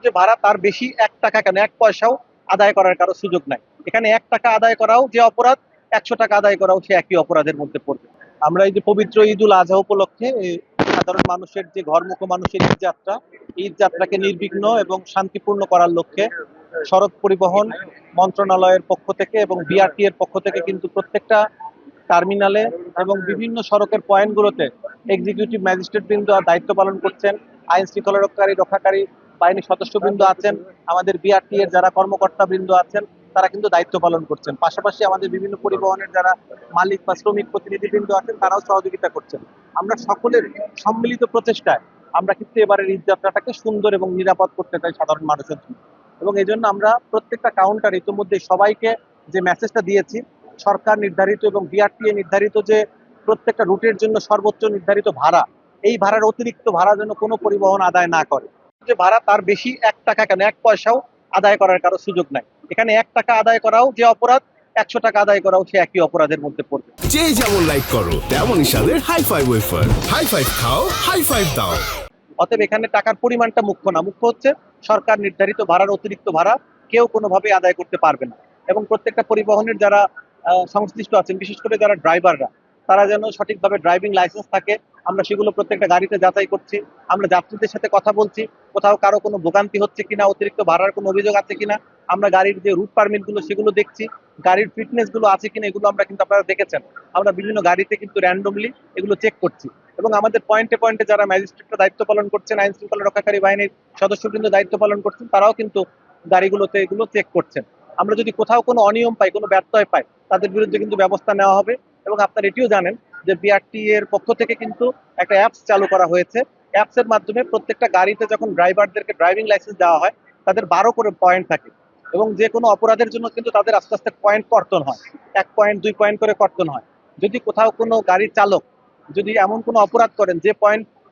যে ভাড়া তার বেশি ১ টাকা কেন ১ পয়সাও আদায় করার কারো সুযোগ নাই। এখানে ১ টাকা আদায় করাও যে অপরাধ, ১০০ টাকা আদায় করাও সে একই অপরাধের মধ্যে পড়বে। আমরা এই যে পবিত্র ঈদুল আজহা উপলক্ষে সাধারণ মানুষের যে ঘরমুখ মানুষের ঈদ যাত্রাকে নির্বিঘ্ন এবং শান্তিপূর্ণ করার লক্ষ্যে সড়ক পরিবহন মন্ত্রণালয়ের পক্ষ থেকে এবং বিআরটি এর পক্ষ থেকে কিন্তু প্রত্যেকটা টার্মিনালে এবং বিভিন্ন সড়কের পয়েন্টগুলোতে এক্সিকিউটিভ ম্যাজিস্ট্রেট বৃন্দ দায়িত্ব পালন করছেন, আইন শৃঙ্খলা রক্ষাকারী বাহিনীর সদস্যবৃন্দ আছেন, আমাদের বিআরটি এর যারা কর্মকর্তা বৃন্দ আছেন তারা কিন্তু দায়িত্ব পালন করছেন। পাশাপাশি আমাদের বিভিন্ন পরিবহনের যারা মালিক বা শ্রমিক প্রতিনিধিবৃন্দ আছেন তারাও সহযোগিতা করছেন। আমরা সকলের সম্মিলিত প্রচেষ্টায় আমরা কিন্তু এবারের ঈদ যাত্রাটাকে সুন্দর এবং নিরাপদ করতে চাই সাধারণ মানুষের জন্য। এবং এই জন্য আমরা প্রত্যেকটা কাউন্টার ইতিমধ্যে সবাইকে যে মেসেজটা দিয়েছি, সরকার নির্ধারিত এবং বিআরটিএ নির্ধারিত যে প্রত্যেকটা রুটের জন্য সর্বোচ্চ নির্ধারিত ভাড়া, এই ভাড়ার অতিরিক্ত ভাড়া যেন কোনো পরিবহন আদায় না করে। যে ভাড়া তার বেশি ১ টাকা কেন ১ পয়সাও আদায় করার কারো সুযোগ নাই। এখানে ১ টাকা আদায় করাও যে অপরাধ, ১০০ টাকা আদায় করাও সে একই অপরাধের মধ্যে পড়বে। যে যেমন লাইক করো তেমনই স্বাদের high five wafer. High five খাও, হাই ফাইভ দাও। অতএব এখানে টাকার পরিমাণটা মুখ্য না, মুখ্য হচ্ছে সরকার নির্ধারিত ভাড়ার অতিরিক্ত ভাড়া কেউ কোনোভাবে আদায় করতে পারবে না। এবং প্রত্যেকটা পরিবহনের যারা সংশ্লিষ্ট আছেন, বিশেষ করে যারা ড্রাইভাররা, তারা যেন সঠিকভাবে ড্রাইভিং লাইসেন্স থাকে, আমরা সেগুলো প্রত্যেকটা গাড়িতে যাচাই করছি। আমরা যাত্রীদের সাথে কথা বলছি, কোথাও কারো কোনো ভোগান্তি হচ্ছে কিনা, অতিরিক্ত ভাড়ার কোনো অভিযোগ আছে কিনা, আমরা গাড়ির যে রুট পারমিট গুলো সেগুলো দেখছি, গাড়ির ফিটনেস গুলো আছে কিনা এগুলো আমরা কিন্তু আপনারা দেখেছেন, আমরা বিভিন্ন গাড়িতে কিন্তু র্যান্ডমলি এগুলো চেক করছি। এবং আমাদের পয়েন্টে পয়েন্টে যারা ম্যাজিস্ট্রেটরা দায়িত্ব পালন করছেন, আইন শৃঙ্খলা রক্ষাকারী বাহিনীর সদস্যবৃন্দ দায়িত্ব পালন করছেন, তারাও কিন্তু গাড়িগুলোতে এগুলো চেক করছেন। আমরা যদি কোথাও কোনো অনিয়ম পাই, কোনো ব্যত্যয় পাই, তাদের বিরুদ্ধে কিন্তু ব্যবস্থা নেওয়া হবে। এবং আপনারা এটিও জানেন যে বিআরটি এর পক্ষ থেকে কিন্তু একটা অ্যাপস চালু করা হয়েছে। অ্যাপস এর মাধ্যমে প্রত্যেকটা গাড়িতে যখন ড্রাইভারদেরকে ড্রাইভিং লাইসেন্স দেওয়া হয়, তাদের 12 করে পয়েন্ট থাকে এবং যে কোনো অপরাধের জন্য কিন্তু তাদের আস্তে আস্তে পয়েন্ট কর্তন হয়, 1 পয়েন্ট 2 পয়েন্ট করে কর্তন হয়। যদি কোথাও কোনো গাড়ির চালক যদি এমন কোনো অপরাধ করেন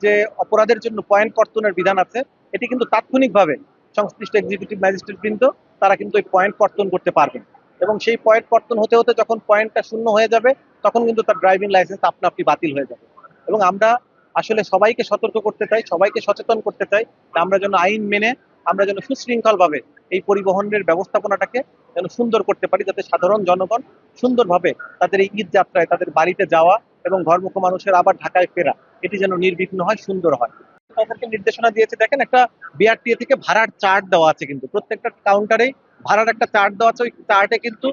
যে অপরাধের জন্য পয়েন্ট কর্তনের বিধান আছে, এটি কিন্তু তাৎক্ষণিকভাবে সংশ্লিষ্ট এক্সিকিউটিভ ম্যাজিস্ট্রেট বৃন্দ তারা কিন্তু ওই পয়েন্ট কর্তন করতে পারবেন। এবং সেই পয়েন্ট কর্তন হতে হতে যখন পয়েন্টটা শূন্য হয়ে যাবে, তখন কিন্তু তার ড্রাইভিং লাইসেন্স আপনা আপনি বাতিল হয়ে যাবে। এবং আমরা আসলে সবাইকে সতর্ক করতে চাই, সবাইকে সচেতন করতে চাই, আমরা যেন আইন মেনে আমরা যেন সুশৃঙ্খল ভাবে এই পরিবহনের ব্যবস্থাপনাটাকে যেন সুন্দর করতে পারি, যাতে সাধারণ জনগণ সুন্দরভাবে তাদের এই ঈদ যাত্রায় তাদের বাড়িতে যাওয়া এবং ঘরমুখ মানুষের আবার ঢাকায় ফেরা এটি যেন নির্বিঘ্ন হয়, সুন্দর হয়। তাদেরকে নির্দেশনা দিয়েছে, দেখেন একটা বিআরটিএ থেকে ভাড়ার চার্ট দেওয়া আছে, কিন্তু প্রত্যেকটা কাউন্টারেই ভাড়ার একটা চার্ট দেওয়া আছে। ওই চার্টে কিন্তু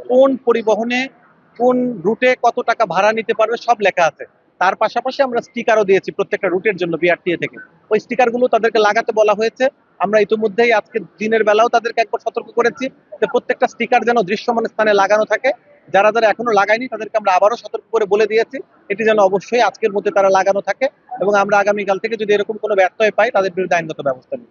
কোন পরিবহনে কোন রুটে কত টাকা ভাড়া নিতে পারবে সব লেখা আছে। তার পাশাপাশি আমরা স্টিকারও দিয়েছি প্রত্যেকটা রুটের জন্য বিআরটিএ থেকে। ওই স্টিকার গুলো তাদেরকে লাগাতে বলা হয়েছে। আমরা ইতিমধ্যেই আজকে দিনের বেলাও তাদেরকে একবার সতর্ক করেছি যে প্রত্যেকটা স্টিকার যেন দৃশ্যমান স্থানে লাগানো থাকে। যারা যারা এখনো লাগায়নি তাদেরকে আমরা আবারও সতর্ক করে বলে দিয়েছি এটি যেন অবশ্যই আজকের মধ্যে তারা লাগানো থাকে, এবং আমরা আগামীকাল থেকে যদি এরকম কোনো ব্যত্যয় পাই তাদের বিরুদ্ধে আইনগত ব্যবস্থা নিই।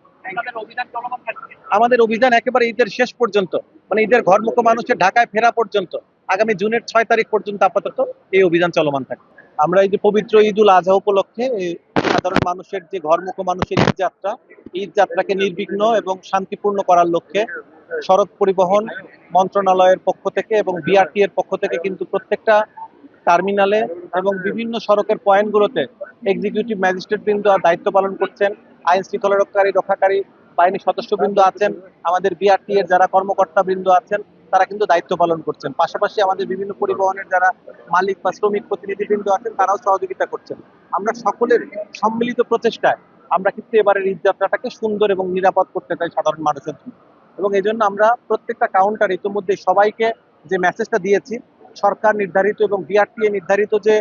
আমাদের অভিযান একেবারে ঈদের শেষ পর্যন্ত, মানে ঈদের ঘরমুখ মানুষের ঢাকায় ফেরা পর্যন্ত, আগামী জুনের 6 তারিখ পর্যন্ত আপাতত এই অভিযান চলমান থাকে। আমরা এই যে পবিত্র ঈদুল আজহা উপলক্ষে সাধারণ মানুষের যে ঘরমুখ মানুষের ঈদ যাত্রাকে নির্বিঘ্ন এবং শান্তিপূর্ণ করার লক্ষ্যে সড়ক পরিবহন মন্ত্রণালয়ের পক্ষ থেকে এবং বিআরটি এর পক্ষ থেকে কিন্তু প্রত্যেকটা টার্মিনালে এবং বিভিন্ন সড়কের পয়েন্টগুলোতে এক্সিকিউটিভ ম্যাজিস্ট্রেট বৃন্দ দায়িত্ব পালন করছেন, আইন শৃঙ্খলা রক্ষাকারী বাহিনীর সদস্যবৃন্দ আছেন, আমাদের বিআরটি এর যারা কর্মকর্তা বৃন্দ আছেন তারা কিন্তু দায়িত্ব পালন করছেন। পাশাপাশি আমাদের বিভিন্ন পরিবহনের যারা মালিক বা শ্রমিক প্রতিনিধিবৃন্দ আছেন তারাও সহযোগিতা করছেন। আমরা সকলের সম্মিলিত প্রচেষ্টায় আমরা কিন্তু এবারের ঈদ যাত্রাটাকে সুন্দর এবং নিরাপদ করতে চাই সাধারণ মানুষের জন্য। এবং এই জন্য আমরা প্রত্যেকটা কাউন্টার ইতিমধ্যে সবাইকে যে মেসেজটা দিয়েছি, সরকার নির্ধারিত এবং বিআরটিএ নির্ধারিত যে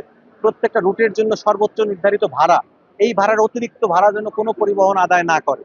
প্রত্যেকটা রুটের জন্য সর্বোচ্চ নির্ধারিত ভাড়া, এই ভাড়ার অতিরিক্ত ভাড়া যেন কোনো পরিবহন আদায় না করে।